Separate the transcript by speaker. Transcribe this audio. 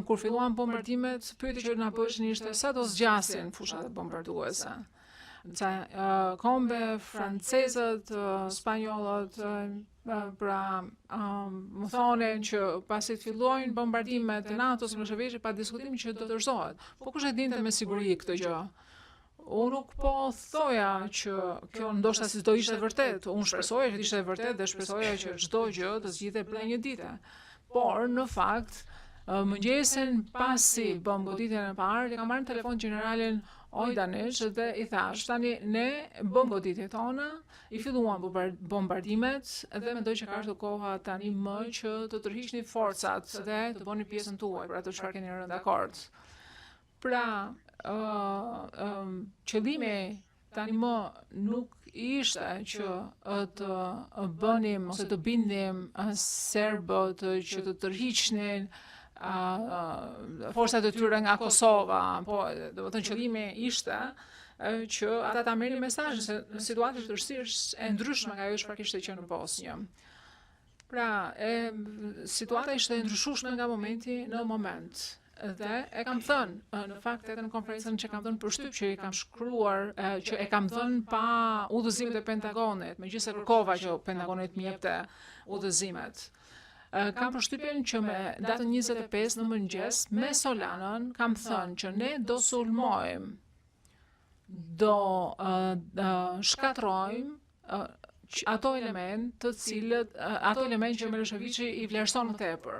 Speaker 1: kur filluan bombardimet, pyetja që na bëshin ishte sa do zgjasin fushat bombarduese. Kombe, francezët, spanjollët, pra më thonin që pasi të fillojnë bombardimet e NATO-s në Shëveshje pa diskutim që do të rëzohet. Po kush e dinte me siguri këtë gjë? Unë nuk po thoja që kjo ndoshta si do ishte vërtet. Unë shpresoja që ishte vërtet dhe shpresoja që çdo gjë të zgjidhej për një ditë. Por në fakt, mëngjesin pasi bëm goditjen e parë, kam marrë në telefon generalin Ojdanish dhe i thash, tani ne bëm goditjet tona, i filluan bombardimet dhe mendoj që ka ardhur koha tani më që të tërhiqni forcat dhe të bëni pjesën tuaj për ato çfarë keni rënë dakord. Pra, qëllimi tani më nuk ishte që të bënim ose të bindim serbët që të tërhiqnin forcat e tyre nga Kosova, po do të thënë qëllimi ishte që ata ta merrin mesazhin se situata e vështirë është e ndryshme nga ajo çfarë kishte qenë në Bosnjë. Pra, situata ishte e ndryshueshme nga momenti në moment. Dhe e kam thënë, në fakt edhe në konferencën që kam dhënë përshtyp që i kam shkruar, që e kam dhënë pa udhëzimet e Pentagonit, megjithëse kërkova që Pentagonit më jepte udhëzimet. Kam përshtypjen që me datën 25 në mëngjes, me Solanën, kam thënë që ne do sulmojmë, do shkatrojmë ato element që Miloševići i vlerëson më tepër.